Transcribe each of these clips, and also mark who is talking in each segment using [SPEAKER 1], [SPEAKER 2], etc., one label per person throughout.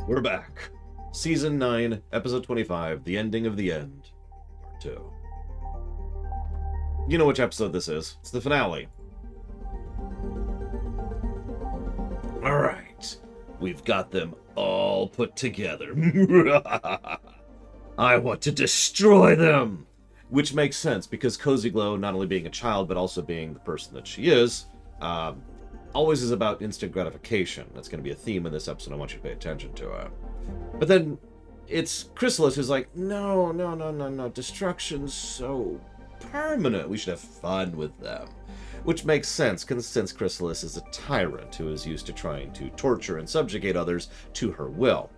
[SPEAKER 1] We're back. Season 9, Episode 25, The Ending of the End, Part 2. You know which episode this is. It's the finale. Alright. We've got them all put together. I want to destroy them! Which makes sense, because Cozy Glow, not only being a child, but also being the person that she is, always is about instant gratification. That's going to be a theme in this episode. I want you to pay attention to it. But then it's Chrysalis who's like, no. Destruction's so permanent. We should have fun with them. Which makes sense, since Chrysalis is a tyrant who is used to trying to torture and subjugate others to her will.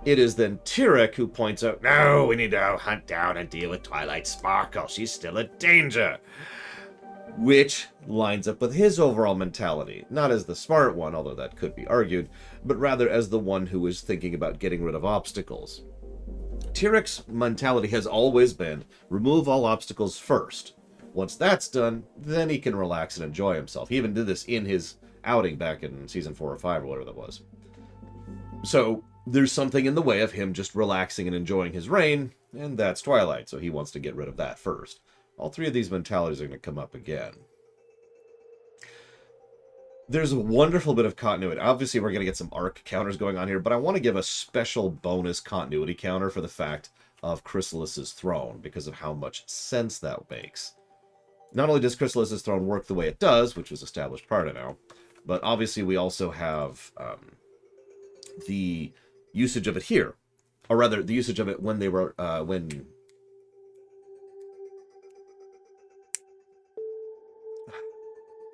[SPEAKER 1] It is then Tyrek who points out, no, we need to hunt down and deal with Twilight Sparkle. She's still a danger. Which lines up with his overall mentality, not as the smart one, although that could be argued, but rather as the one who is thinking about getting rid of obstacles. Tyrek's mentality has always been, remove all obstacles first. Once that's done, then he can relax and enjoy himself. He even did this in his outing back in Season 4 or 5 or whatever that was. So, there's something in the way of him just relaxing and enjoying his reign, and that's Twilight, so he wants to get rid of that first. All three of these mentalities are going to come up again. There's a wonderful bit of continuity. Obviously, we're going to get some arc counters going on here, but I want to give a special bonus continuity counter for the fact of Chrysalis's throne, because of how much sense that makes. Not only does Chrysalis's throne work the way it does, which was established prior to now, but obviously we also have the usage of it here. Or rather, the usage of it when they were,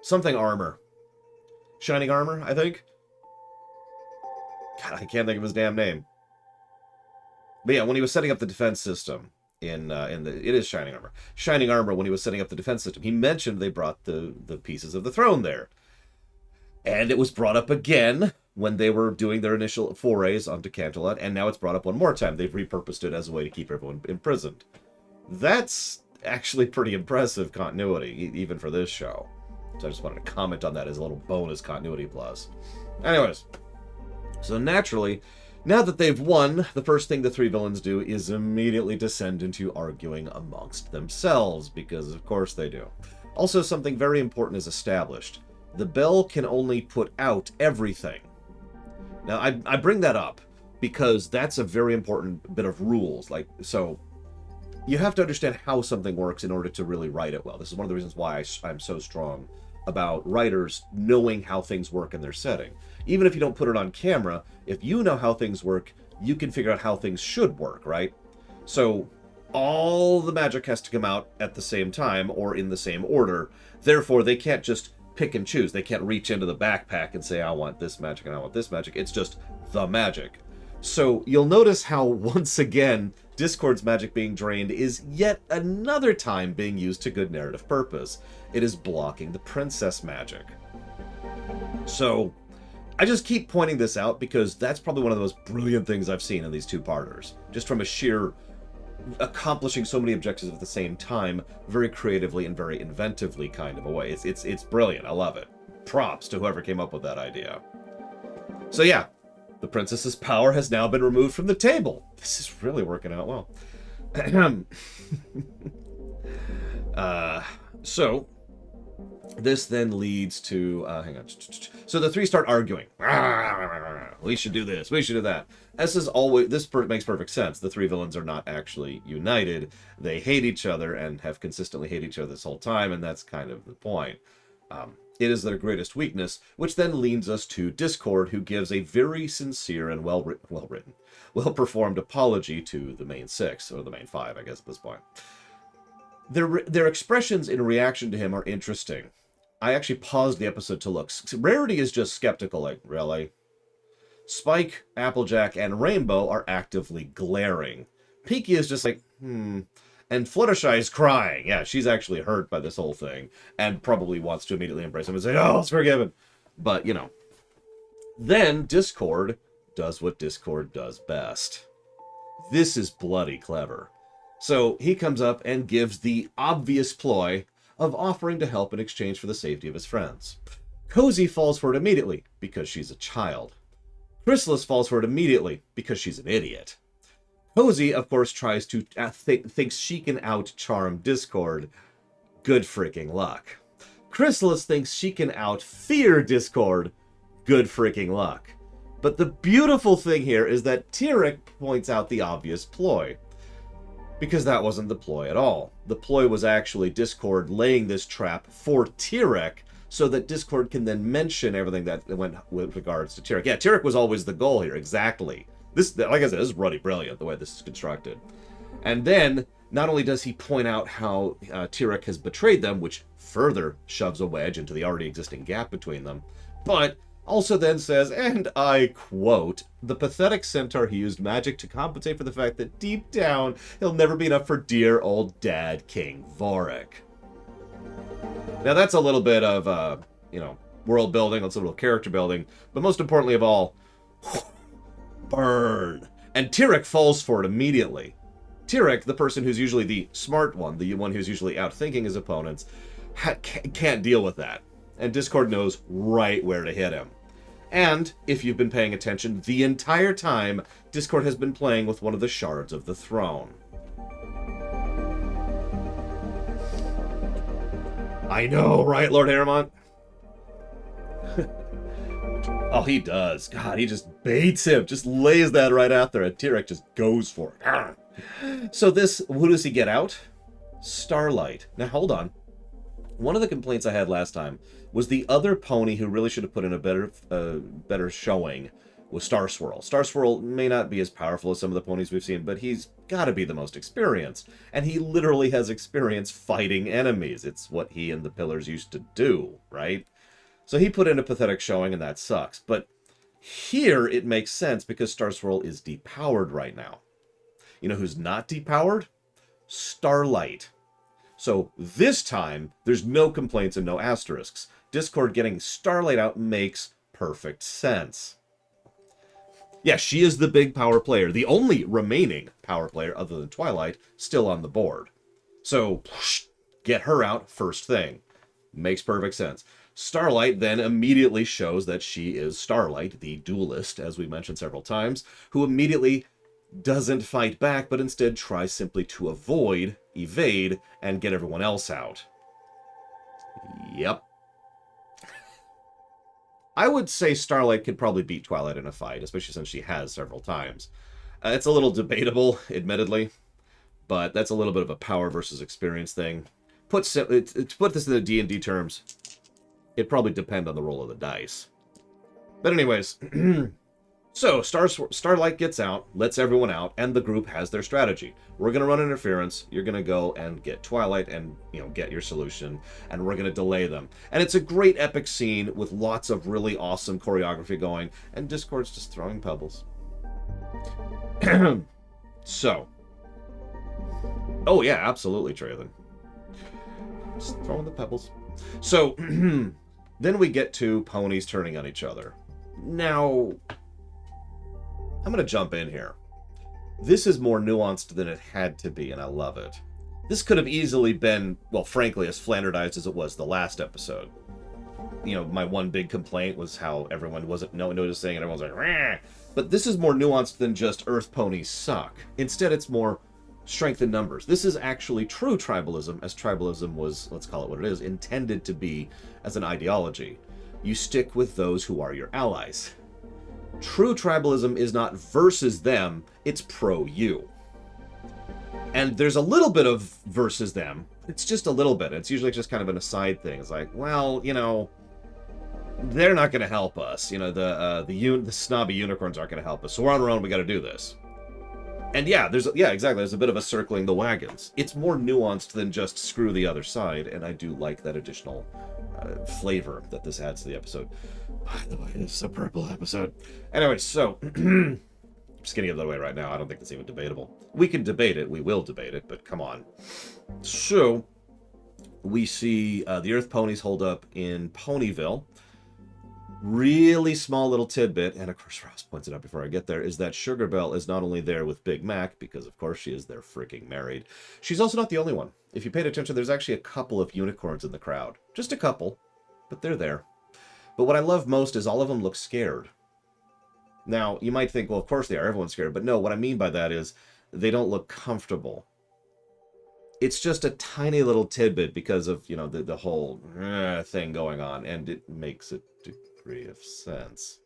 [SPEAKER 1] something armor. Shining Armor, I think? God, I can't think of his damn name. But yeah, when he was setting up the defense system it is Shining Armor. Shining Armor, when he was setting up the defense system, he mentioned they brought the pieces of the throne there. And it was brought up again when they were doing their initial forays onto Canterlot, and now it's brought up one more time. They've repurposed it as a way to keep everyone imprisoned. That's actually pretty impressive continuity, even for this show. So I just wanted to comment on that as a little bonus continuity plus. Anyways, so naturally, now that they've won, the first thing the three villains do is immediately descend into arguing amongst themselves, because of course they do. Also, something very important is established. The bell can only put out everything. Now, I bring that up because that's a very important bit of rules. So you have to understand how something works in order to really write it well. This is one of the reasons why I'm so strong about writers knowing how things work in their setting. Even if you don't put it on camera, if you know how things work, you can figure out how things should work, right? So all the magic has to come out at the same time or in the same order. Therefore, they can't just pick and choose. They can't reach into the backpack and say, I want this magic and I want this magic. It's just the magic. So you'll notice how, once again, Discord's magic being drained is yet another time being used to good narrative purpose. It is blocking the princess magic. So I just keep pointing this out because that's probably one of the most brilliant things I've seen in these two-parters. Just from a sheer accomplishing so many objectives at the same time, very creatively and very inventively kind of a way. It's brilliant. I love it. Props to whoever came up with that idea. So yeah, the princess's power has now been removed from the table. This is really working out well. So this then leads to hang on. So the three start arguing. We should do this. We should do that. As is always, makes perfect sense. The three villains are not actually united. They hate each other and have consistently hated each other this whole time, and that's kind of the point. It is their greatest weakness, which then leads us to Discord, who gives a very sincere and well-performed apology to the main six, or the main five, I guess, at this point. Their expressions in reaction to him are interesting. I actually paused the episode to look. Rarity is just skeptical, like, really? Spike, Applejack, and Rainbow are actively glaring. Pinky is just like, And Fluttershy is crying. Yeah, she's actually hurt by this whole thing, and probably wants to immediately embrace him and say, oh, it's forgiven. But, you know. Then Discord does what Discord does best. This is bloody clever. So he comes up and gives the obvious ploy of offering to help in exchange for the safety of his friends. Cozy falls for it immediately, because she's a child. Chrysalis falls for it immediately because she's an idiot. Cozy, of course, tries to thinks she can out-charm Discord. Good freaking luck. Chrysalis thinks she can out-fear Discord. Good freaking luck. But the beautiful thing here is that Tyrek points out the obvious ploy. Because that wasn't the ploy at all. The ploy was actually Discord laying this trap for Tyrek so that Discord can then mention everything that went with regards to Tyrek. Yeah, Tyrek was always the goal here, exactly. This, like I said, this is really brilliant, the way this is constructed. And then, not only does he point out how Tyrek has betrayed them, which further shoves a wedge into the already existing gap between them, but also then says, and I quote, "The pathetic centaur he used magic to compensate for the fact that deep down, he'll never be enough for dear old dad, King Vorik." Now that's a little bit of, world building, that's a little character building, but most importantly of all, burn. And Tyrek falls for it immediately. Tyrek, the person who's usually the smart one, the one who's usually outthinking his opponents, can't deal with that. And Discord knows right where to hit him. And, if you've been paying attention, the entire time, Discord has been playing with one of the shards of the throne. I know, right, Lord Aramont? Oh, he does. God, he just baits him. Just lays that right out there, and Tyrek just goes for it. So who does he get out? Starlight. Now, hold on. One of the complaints I had last time was the other pony who really should have put in a better showing was Starswirl. Starswirl may not be as powerful as some of the ponies we've seen, but he's got to be the most experienced. And he literally has experience fighting enemies. It's what he and the Pillars used to do, right? So he put in a pathetic showing, and that sucks. But here it makes sense because Starswirl is depowered right now. You know who's not depowered? Starlight. So this time, there's no complaints and no asterisks. Discord getting Starlight out makes perfect sense. Yeah, she is the big power player, the only remaining power player other than Twilight still on the board. So, get her out first thing. Makes perfect sense. Starlight then immediately shows that she is Starlight, the duelist, as we mentioned several times, who immediately doesn't fight back, but instead tries simply to avoid, evade, and get everyone else out. Yep. I would say Starlight could probably beat Twilight in a fight, especially since she has several times. It's a little debatable, admittedly, but that's a little bit of a power versus experience thing. To put this in the D&D terms, it'd probably depend on the roll of the dice. But anyways, so Starlight gets out, lets everyone out, and the group has their strategy. We're going to run interference, you're going to go and get Twilight and, get your solution, and we're going to delay them. And it's a great epic scene with lots of really awesome choreography going, and Discord's just throwing pebbles. So. Oh yeah, absolutely, Traylon. Just throwing the pebbles. So, then we get to ponies turning on each other. Now, I'm going to jump in here. This is more nuanced than it had to be, and I love it. This could have easily been, well, frankly, as flanderized as it was the last episode. My one big complaint was how everyone wasn't noticing, and everyone was like, "Rah!" But this is more nuanced than just Earth ponies suck. Instead, it's more strength in numbers. This is actually true tribalism, as tribalism was, let's call it what it is, intended to be as an ideology. You stick with those who are your allies. True tribalism is not versus them, it's pro-you. And there's a little bit of versus them. It's just a little bit. It's usually just kind of an aside thing. It's like, well, they're not going to help us. The snobby unicorns aren't going to help us. So we're on our own, we got to do this. And exactly. There's a bit of a circling the wagons. It's more nuanced than just screw the other side, and I do like that additional flavor that this adds to the episode. By the way, this is a purple episode. Anyway, so I'm just getting it the way right now. I don't think that's even debatable. We can debate it. We will debate it, but come on. So we see the Earth ponies hold up in Ponyville. Really small little tidbit, and of course Ross points it out before I get there, is that Sugarbelle is not only there with Big Mac, because of course she is there freaking married, she's also not the only one. If you paid attention, there's actually a couple of unicorns in the crowd. Just a couple, but they're there. But what I love most is all of them look scared. Now, you might think, well, of course they are. Everyone's scared. But no, what I mean by that is they don't look comfortable. It's just a tiny little tidbit because of, you know, the whole thing going on, and it makes a degree of sense.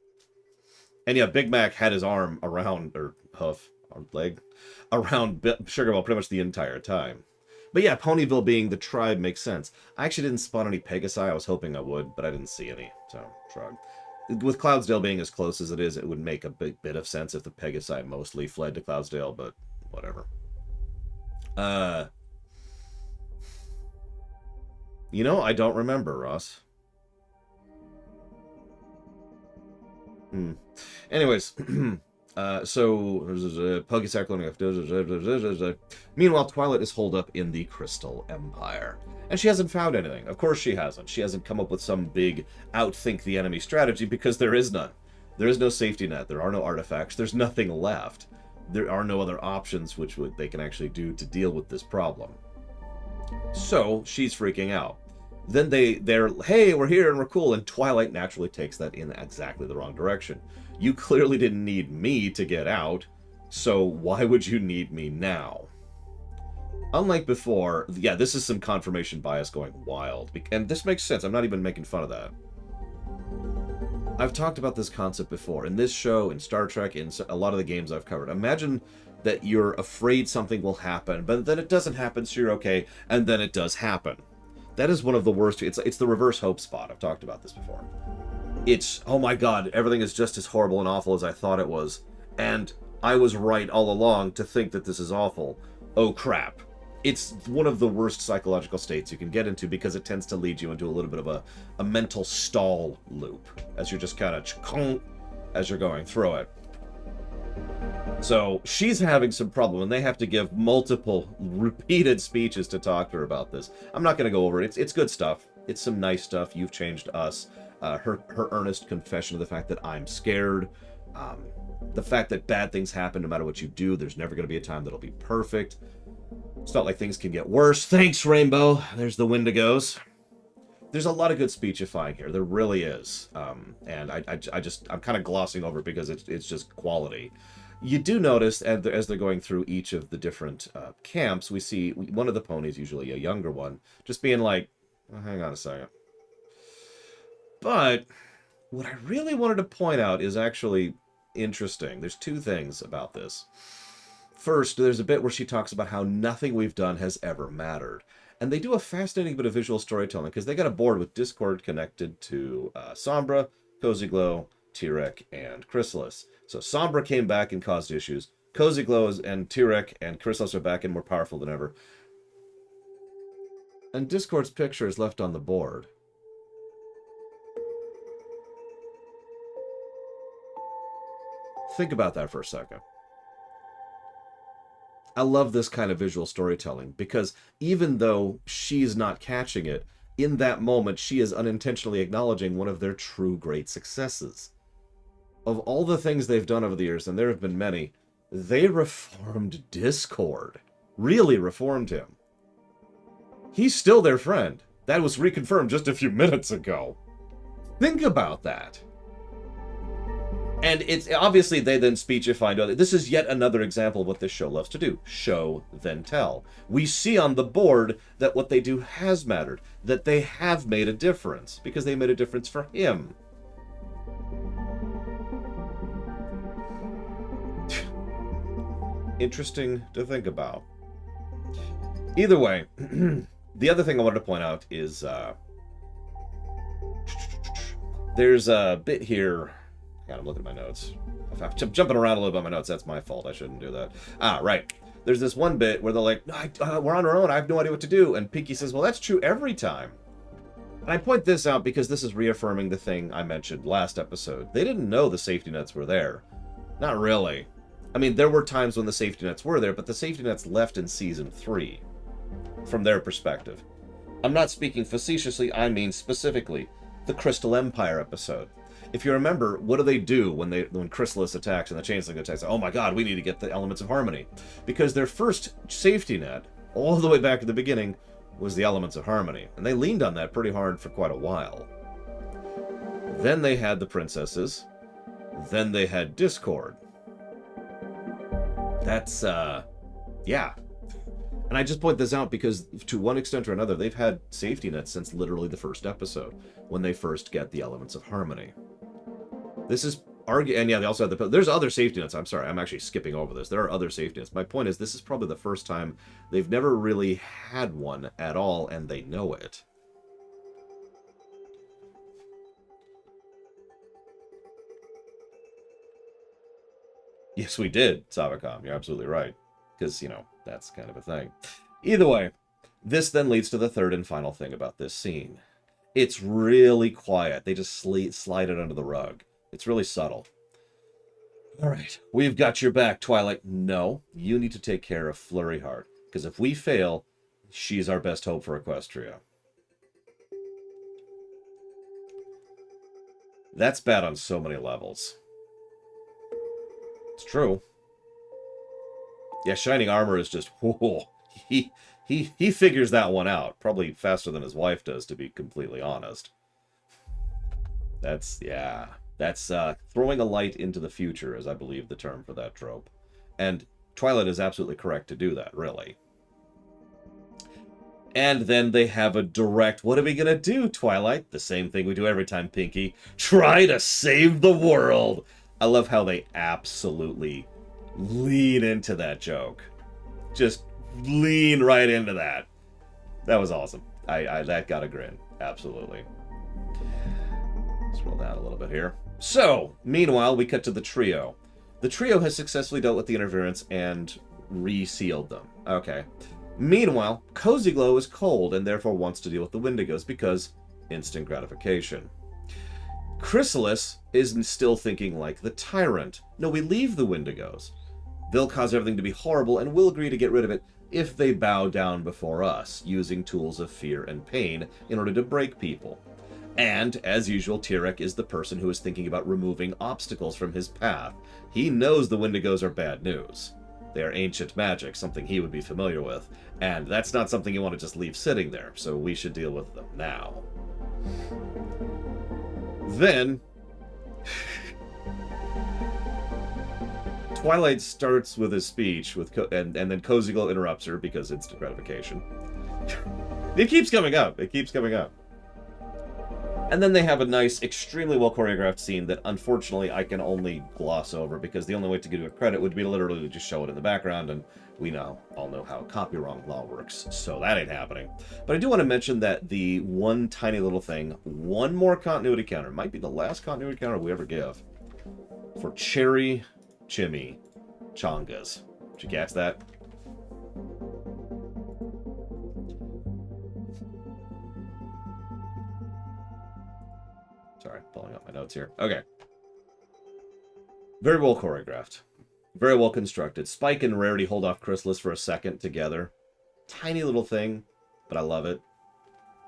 [SPEAKER 1] And yeah, Big Mac had his arm around, or hoof, or leg, around Sugarball pretty much the entire time. But yeah, Ponyville being the tribe makes sense. I actually didn't spawn any Pegasi. I was hoping I would, but I didn't see any, so shrug. With Cloudsdale being as close as it is, it would make a bit of sense if the Pegasi mostly fled to Cloudsdale, but whatever. You know, I don't remember, Ross. Anyways, so Puggysack loading up. Meanwhile, Twilight is holed up in the Crystal Empire, and she hasn't found anything. Of course she hasn't. She hasn't come up with some big outthink the enemy strategy, because there is none. There is no safety net. There are no artifacts. There's nothing left. There are no other options which they can actually do to deal with this problem. So she's freaking out. Then they're, hey, we're here and we're cool, and Twilight naturally takes that in exactly the wrong direction. You clearly didn't need me to get out, so why would you need me now? Unlike before, yeah, this is some confirmation bias going wild, and this makes sense. I'm not even making fun of that. I've talked about this concept before, in this show, in Star Trek, in a lot of the games I've covered. Imagine that you're afraid something will happen, but then it doesn't happen, so you're okay, and then it does happen. That is one of the worst. It's the reverse hope spot. I've talked about this before. It's, oh my god, everything is just as horrible and awful as I thought it was. And I was right all along to think that this is awful. Oh crap. It's one of the worst psychological states you can get into, because it tends to lead you into a little bit of a mental stall loop, as you're just kind of as you're going through it. So she's having some problem, and they have to give multiple repeated speeches to talk to her about this. I'm not going to go over it. It's good stuff. It's some nice stuff. You've changed us. Her earnest confession of the fact that I'm scared. The fact that bad things happen no matter what you do. There's never going to be a time that'll be perfect. It's not like things can get worse. Thanks, Rainbow. There's the Wendigos. There's a lot of good speechifying here. There really is. And I'm kind of glossing over it because it's just quality. You do notice, as they're going through each of the different camps, we see one of the ponies, usually a younger one, just being like, oh, hang on a second. But what I really wanted to point out is actually interesting. There's two things about this. First, there's a bit where she talks about how nothing we've done has ever mattered. And they do a fascinating bit of visual storytelling, because they got a board with Discord connected to Sombra, Cozy Glow, T-Rex, and Chrysalis. So Sombra came back and caused issues. Cozy Glow and T-Rex and Chrysalis are back and more powerful than ever. And Discord's picture is left on the board. Think about that for a second. I love this kind of visual storytelling, because even though she's not catching it, in that moment she is unintentionally acknowledging one of their true great successes. Of all the things they've done over the years, and there have been many, they reformed Discord. Really reformed him. He's still their friend. That was reconfirmed just a few minutes ago. Think about that. And it's obviously they then speechify. This is yet another example of what this show loves to do. Show, then tell. We see on the board that what they do has mattered. That they have made a difference. Because they made a difference for him. Interesting to think about. Either way, the other thing I wanted to point out is there's a bit here. God, I'm looking at my notes. I'm jumping around a little bit on my notes. That's my fault. I shouldn't do that. Right. There's this one bit where they're like, we're on our own. I have no idea what to do. And Pinky says, well, that's true every time. And I point this out because this is reaffirming the thing I mentioned last episode. They didn't know the safety nets were there. Not really. I mean, there were times when the safety nets were there, but the safety nets left in Season 3. From their perspective. I'm not speaking facetiously, I mean specifically. The Crystal Empire episode. If you remember, what do when Chrysalis attacks and the Changeling attacks? Oh my god, we need to get the Elements of Harmony. Because their first safety net, all the way back at the beginning, was the Elements of Harmony. And they leaned on that pretty hard for quite a while. Then they had the princesses. Then they had Discord. That's, yeah. And I just point this out because, to one extent or another, they've had safety nets since literally the first episode, when they first get the elements of harmony. This is and yeah, they also have there's other safety nets. I'm sorry, I'm actually skipping over this. There are other safety nets. My point is, this is probably the first time they've never really had one at all, and they know it. Yes, we did, Savacom. You're absolutely right. Because, you know, that's kind of a thing. Either way, this then leads to the third and final thing about this scene. It's really quiet. They just slide it under the rug. It's really subtle. All right, we've got your back, Twilight. No, you need to take care of Flurry Heart. Because if we fail, she's our best hope for Equestria. That's bad on so many levels. It's true. Yeah, Shining Armor is just, whoa, he figures that one out. Probably faster than his wife does, to be completely honest. That's, yeah. That's throwing a light into the future, is I believe the term for that trope. And Twilight is absolutely correct to do that, really. And then they have a direct, what are we going to do, Twilight? The same thing we do every time, Pinky. Try to save the world! I love how they absolutely lean into that joke. Just lean right into that. That was awesome. That got a grin. Absolutely. Scroll down a little bit here. So, meanwhile, we cut to the trio. The trio has successfully dealt with the interference and resealed them. Okay. Meanwhile, Cozy Glow is cold and therefore wants to deal with the Wendigos because instant gratification. Chrysalis is still thinking like the tyrant. No, we leave the Wendigos. They'll cause everything to be horrible and we'll agree to get rid of it if they bow down before us, using tools of fear and pain in order to break people. And, as usual, Tirek is the person who is thinking about removing obstacles from his path. He knows the Wendigos are bad news. They are ancient magic, something he would be familiar with, and that's not something you want to just leave sitting there, so we should deal with them now. Then, Twilight starts with a speech, and then Cozy Glow interrupts her because instant gratification. It keeps coming up. It keeps coming up. And then they have a nice, extremely well choreographed scene that unfortunately I can only gloss over because the only way to give it credit would be to literally just show it in the background, and we all know how copyright law works, so that ain't happening. But I do want to mention that the one tiny little thing, one more continuity counter, might be the last continuity counter we ever give, for Cherry Chimmy Chongas. Did you catch that? Sorry, pulling up my notes here. Okay. Very well choreographed. Very well constructed. Spike and Rarity hold off Chrysalis for a second together. Tiny little thing, but I love it.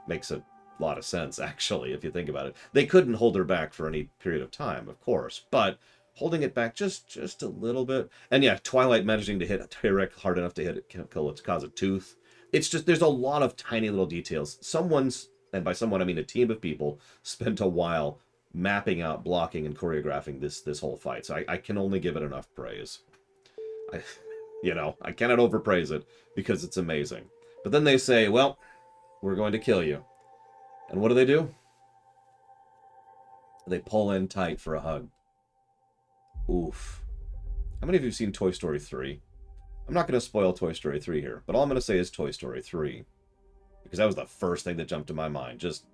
[SPEAKER 1] Makes a lot of sense, actually, if you think about it. They couldn't hold her back for any period of time, of course, but holding it back just a little bit. And yeah, Twilight managing to hit Tirek hard enough to hit it, cause a tooth. It's just, there's a lot of tiny little details. Someone's, and by someone I mean a team of people, spent a while mapping out, blocking, and choreographing this whole fight. So I can only give it enough praise. I cannot overpraise it because it's amazing. But then they say, well, we're going to kill you. And what do? They pull in tight for a hug. Oof. How many of you have seen Toy Story 3? I'm not going to spoil Toy Story 3 here, but all I'm going to say is Toy Story 3. Because that was the first thing that jumped to my mind. Just...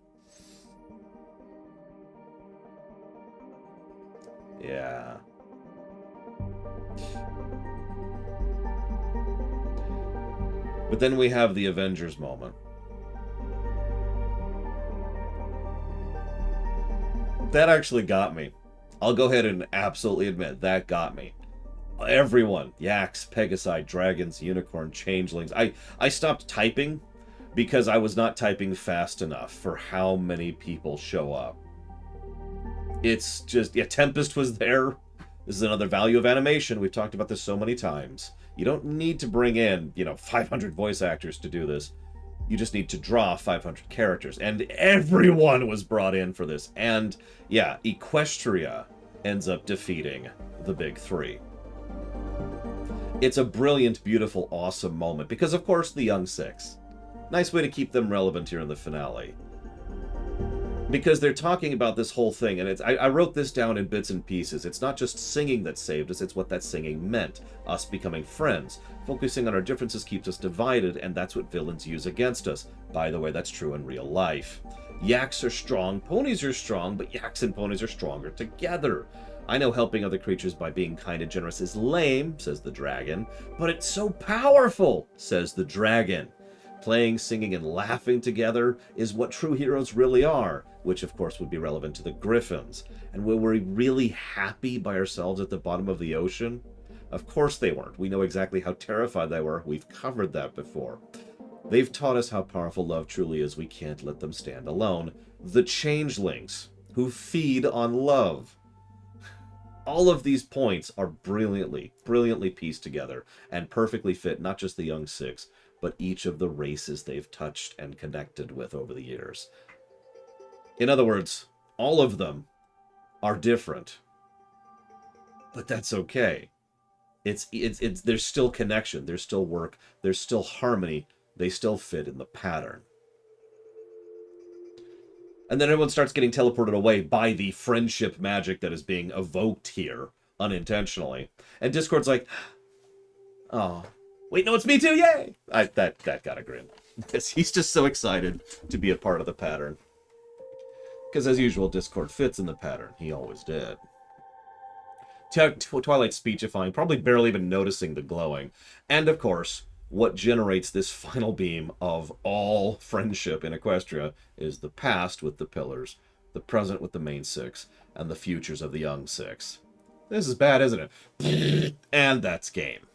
[SPEAKER 1] yeah. But then we have the Avengers moment. That actually got me. I'll go ahead and absolutely admit, that got me. Everyone. Yaks, Pegasi, dragons, unicorn, changelings. I stopped typing because I was not typing fast enough for how many people show up. It's just, yeah, Tempest was there. This is another value of animation. We've talked about this so many times. You don't need to bring in, 500 voice actors to do this. You just need to draw 500 characters. And everyone was brought in for this. And, yeah, Equestria ends up defeating the big three. It's a brilliant, beautiful, awesome moment because, of course, the young six. Nice way to keep them relevant here in the finale. Because they're talking about this whole thing, and I wrote this down in bits and pieces. It's not just singing that saved us, it's what that singing meant. Us becoming friends. Focusing on our differences keeps us divided, and that's what villains use against us. By the way, that's true in real life. Yaks are strong, ponies are strong, but yaks and ponies are stronger together. I know helping other creatures by being kind and generous is lame, says the dragon, but it's so powerful, says the dragon. Playing, singing, and laughing together is what true heroes really are, which of course would be relevant to the griffins. And were we really happy by ourselves at the bottom of the ocean? Of course they weren't. We know exactly how terrified they were. We've covered that before. They've taught us how powerful love truly is. We can't let them stand alone. The changelings, who feed on love. All of these points are brilliantly pieced together and perfectly fit not just the young six, but each of the races they've touched and connected with over the years. In other words, all of them are different. But that's okay. There's still connection, there's still work, there's still harmony, they still fit in the pattern. And then everyone starts getting teleported away by the friendship magic that is being evoked here, unintentionally. And Discord's like, oh, wait, no, it's me too, yay! That got a grin. He's just so excited to be a part of the pattern. Because as usual, Discord fits in the pattern. He always did. Twilight speechifying, probably barely even noticing the glowing. And of course, what generates this final beam of all friendship in Equestria is the past with the pillars, the present with the main six, and the futures of the young six. This is bad, isn't it? And that's game.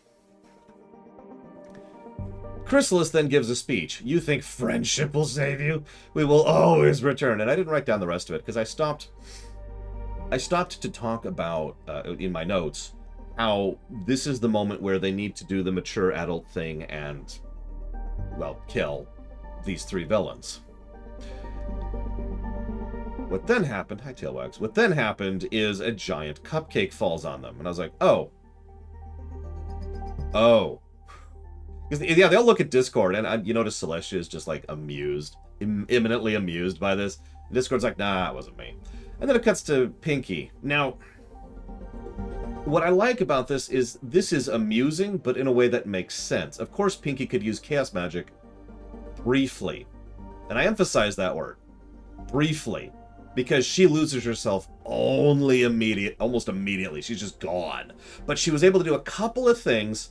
[SPEAKER 1] Chrysalis then gives a speech. You think friendship will save you? We will always return. And I didn't write down the rest of it because I stopped to talk about, in my notes, how this is the moment where they need to do the mature adult thing and, well, kill these three villains. What then happened, hi Tailwags, what then happened is a giant cupcake falls on them. And I was like, oh. Yeah, they all look at Discord, and you notice Celestia is just, like, amused, imminently amused by this. And Discord's like, nah, it wasn't me. And then it cuts to Pinky. Now, what I like about this is amusing, but in a way that makes sense. Of course, Pinky could use chaos magic briefly. And I emphasize that word. Briefly. Because she loses herself almost immediately. She's just gone. But she was able to do a couple of things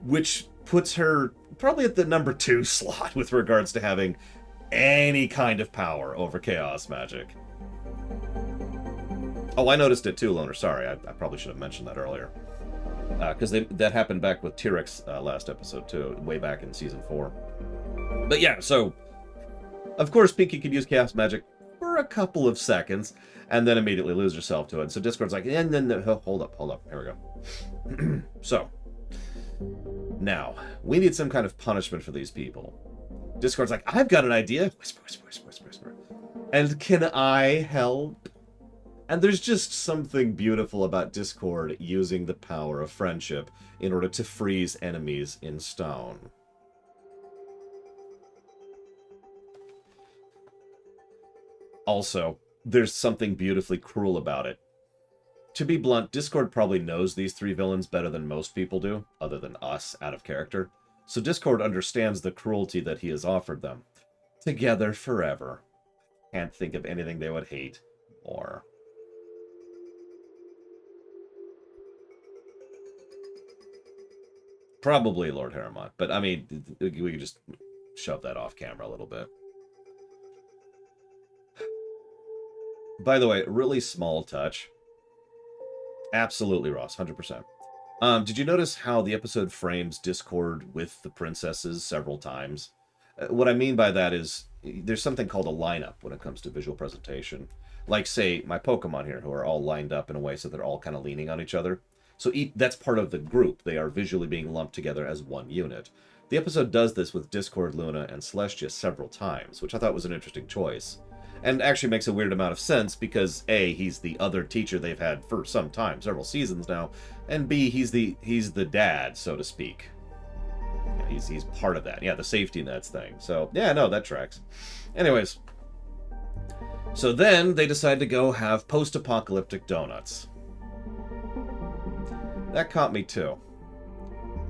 [SPEAKER 1] which puts her probably at the number 2 slot with regards to having any kind of power over chaos magic. Oh, I noticed it too, Loner. Sorry, I probably should have mentioned that earlier. Because that happened back with T-Rex last episode too, way back in Season 4. But yeah, so, of course Pinky could use chaos magic for a couple of seconds, and then immediately lose herself to it. So Discord's like, no, hold up, here we go. So, now, we need some kind of punishment for these people. Discord's like, I've got an idea. Whisper. And can I help? And there's just something beautiful about Discord using the power of friendship in order to freeze enemies in stone. Also, there's something beautifully cruel about it. To be blunt, Discord probably knows these three villains better than most people do, other than us, out of character. So Discord understands the cruelty that he has offered them. Together forever. Can't think of anything they would hate more. Probably Lord Harrimont, but I mean, we could just shove that off camera a little bit. By the way, really small touch. Absolutely, Ross, 100%. Did you notice how the episode frames Discord with the princesses several times? What I mean by that is, there's something called a lineup when it comes to visual presentation. Like, say, my Pokemon here, who are all lined up in a way so they're all kind of leaning on each other. So that's part of the group. They are visually being lumped together as one unit. The episode does this with Discord, Luna, and Celestia several times, which I thought was an interesting choice. And actually makes a weird amount of sense because A, he's the other teacher they've had for some time, several seasons now, and B, he's the dad, so to speak. Yeah, he's part of that. Yeah, the safety nets thing. So, yeah, no, that tracks. Anyways, so then they decide to go have post-apocalyptic donuts. That caught me too.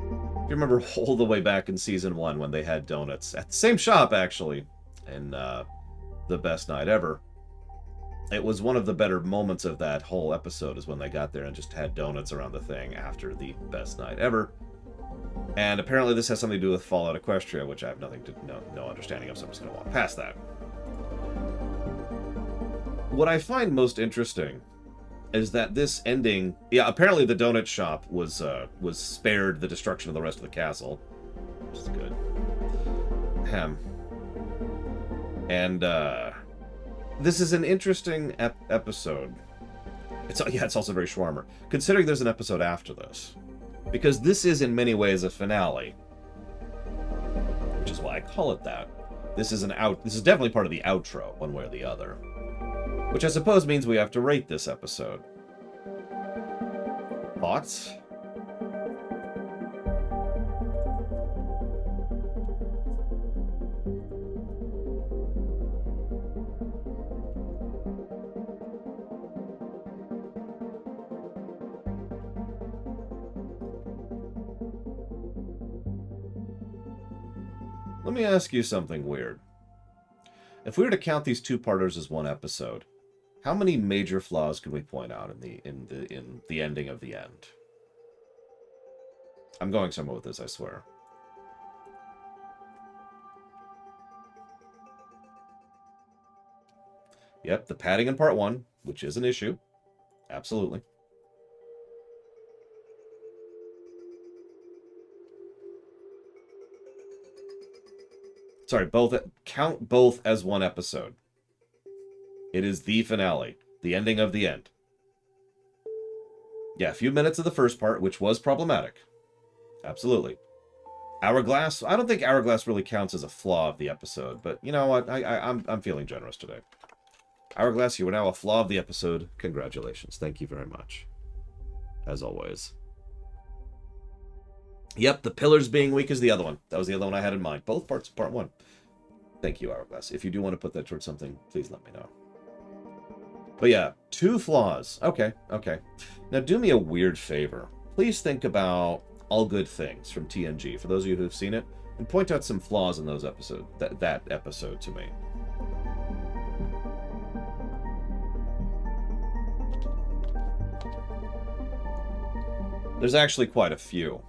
[SPEAKER 1] You remember all the way back in season 1 when they had donuts at the same shop, actually, in The Best Night Ever. It was one of the better moments of that whole episode is when they got there and just had donuts around the thing after The Best Night Ever. And apparently this has something to do with Fallout Equestria, which I have no understanding of, so I'm just going to walk past that. What I find most interesting is that this ending... Yeah, apparently the donut shop was spared the destruction of the rest of the castle. Which is good. And, this is an interesting episode. It's also very Schwarmer. Considering there's an episode after this. Because this is in many ways a finale. Which is why I call it that. This is definitely part of the outro, one way or the other. Which I suppose means we have to rate this episode. Thoughts? Let me ask you something weird. If we were to count these two-parters as one episode, how many major flaws can we point out in the ending of the end? I'm going somewhere with this, I swear. Yep, the padding in part 1, which is an issue. Absolutely. Sorry, count both as one episode. It is the finale. The ending of the end. Yeah, a few minutes of the first part, which was problematic. Absolutely. Hourglass, I don't think Hourglass really counts as a flaw of the episode, but you know what? I'm feeling generous today. Hourglass, you are now a flaw of the episode. Congratulations. Thank you very much. As always. Yep, the pillars being weak is the other one. That was the other one I had in mind. Both parts of part 1. Thank you, Hourglass. If you do want to put that towards something, please let me know. But yeah, 2 flaws. Okay. Now do me a weird favor. Please think about All Good Things from TNG, for those of you who have seen it, and point out some flaws in those episodes, that episode to me. There's actually quite a few.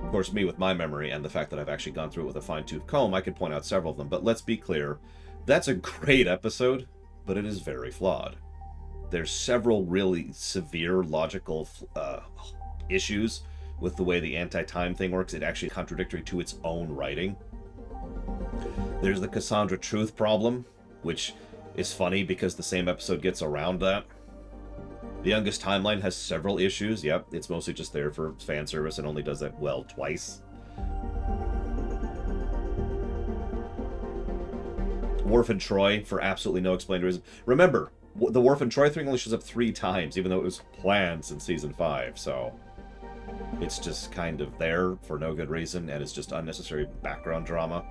[SPEAKER 1] Of course, me with my memory and the fact that I've actually gone through it with a fine-tooth comb, I could point out several of them. But let's be clear, that's a great episode, but it is very flawed. There's several really severe logical issues with the way the anti-time thing works. It actually is contradictory to its own writing. There's the Cassandra Truth problem, which is funny because the same episode gets around that. The Youngest Timeline has several issues. Yep, it's mostly just there for fan service and only does that well twice. Worf and Troy for absolutely no explained reason. Remember, the Worf and Troy thing only shows up 3 times, even though it was planned since season 5, so it's just kind of there for no good reason, and it's just unnecessary background drama.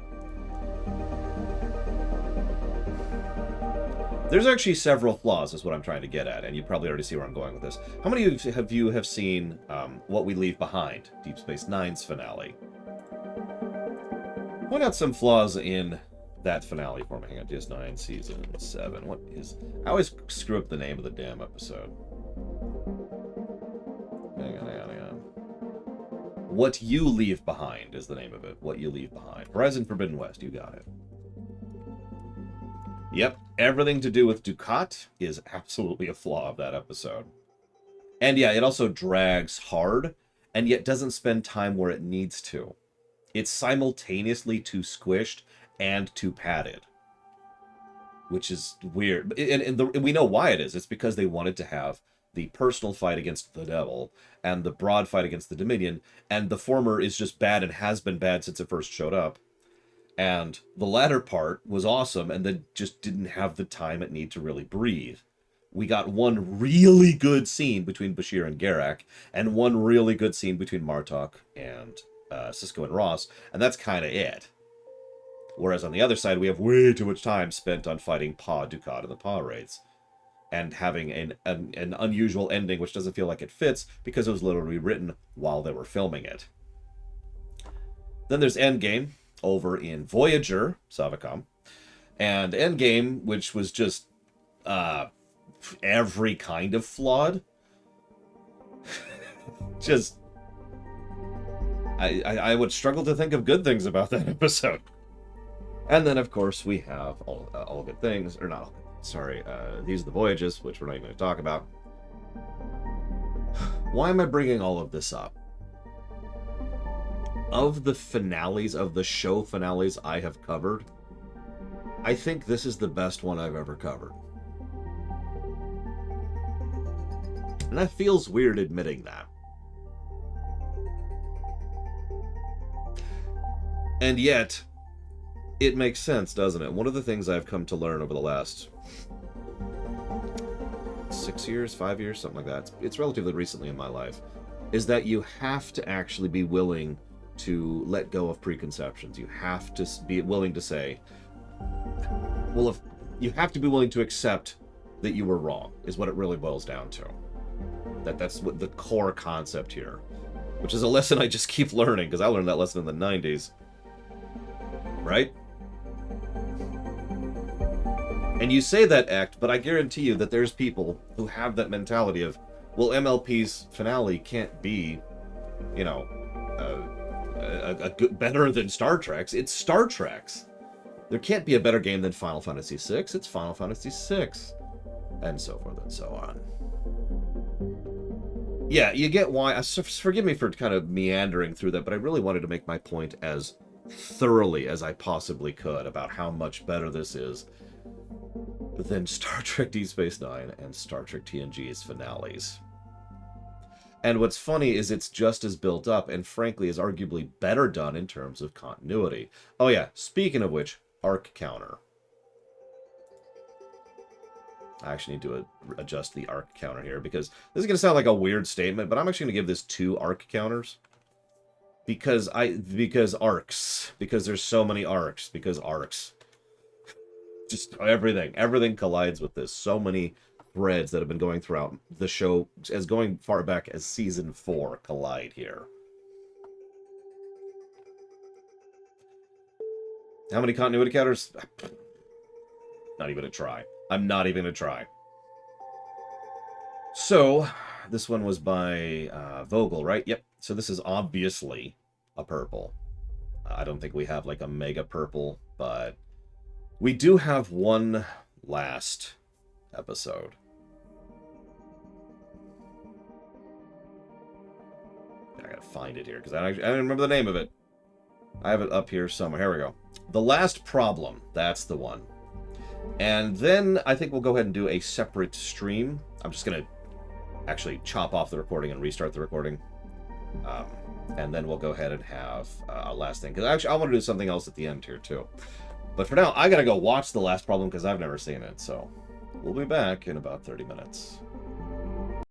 [SPEAKER 1] There's actually several flaws, is what I'm trying to get at, and you probably already see where I'm going with this. How many of you have seen What We Leave Behind, Deep Space Nine's finale? Point out some flaws in that finale for me. Hang on, DS9, Season 7. What is... I always screw up the name of the damn episode. Hang on. What You Leave Behind is the name of it. What You Leave Behind. Horizon Forbidden West, you got it. Yep, everything to do with Dukat is absolutely a flaw of that episode. And yeah, it also drags hard, and yet doesn't spend time where it needs to. It's simultaneously too squished and too padded. Which is weird. And we know why it is. It's because they wanted to have the personal fight against the Devil and the broad fight against the Dominion, and the former is just bad and has been bad since it first showed up. And the latter part was awesome, and then just didn't have the time it needed to really breathe. We got one really good scene between Bashir and Garak, and one really good scene between Martok and Sisko and Ross, and that's kind of it. Whereas on the other side, we have way too much time spent on fighting Pa Dukat and the Pa Raids, and having an unusual ending which doesn't feel like it fits because it was literally written while they were filming it. Then there's Endgame over in Voyager, Savacom, and Endgame, which was just every kind of flawed. Just I would struggle to think of good things about that episode. And then, of course, we have all good things, or not all good, sorry, these are the Voyages, which we're not even going to talk about. Why am I bringing all of this up? Of the finales, of the show finales I have covered, I think this is the best one I've ever covered. And that feels weird admitting that. And yet, it makes sense, doesn't it? One of the things I've come to learn over the last 6 years, 5 years, something like that, it's relatively recently in my life, is that you have to actually be willing to let go of preconceptions. You have to be willing to say, well, if you have to be willing to accept that you were wrong, is what it really boils down to. That's what the core concept here, which is a lesson I just keep learning, because I learned that lesson in the 90s. Right? And you say that, Act, but I guarantee you that there's people who have that mentality of, well, MLP's finale can't be, you know, better than Star Trek's. It's Star Trek's. There can't be a better game than Final Fantasy VI. It's Final Fantasy VI. And so forth and so on. Yeah, you get why. Forgive me for kind of meandering through that, but I really wanted to make my point as thoroughly as I possibly could about how much better this is than Star Trek Deep Space Nine and Star Trek TNG's finales. And what's funny is it's just as built up, and frankly is arguably better done in terms of continuity. Oh yeah, speaking of which, arc counter. I actually need to adjust the arc counter here, because this is going to sound like a weird statement, but I'm actually going to give this 2 arc counters. Because arcs. Because there's so many arcs. Because arcs. Just everything collides with this. So many threads that have been going throughout the show, as going far back as season 4, collide here. How many continuity counters? Not even a try. I'm not even gonna try. So, this one was by Vogel, right? Yep. So this is obviously a purple. I don't think we have like a mega purple, but we do have one last episode. I gotta find it here, because I don't remember the name of it. I have it up here somewhere. Here we go. The Last Problem. That's the one. And then I think we'll go ahead and do a separate stream. I'm just going to actually chop off the recording and restart the recording. And then we'll go ahead and have a last thing. Because actually, I want to do something else at the end here, too. But for now, I got to go watch The Last Problem because I've never seen it. So we'll be back in about 30 minutes.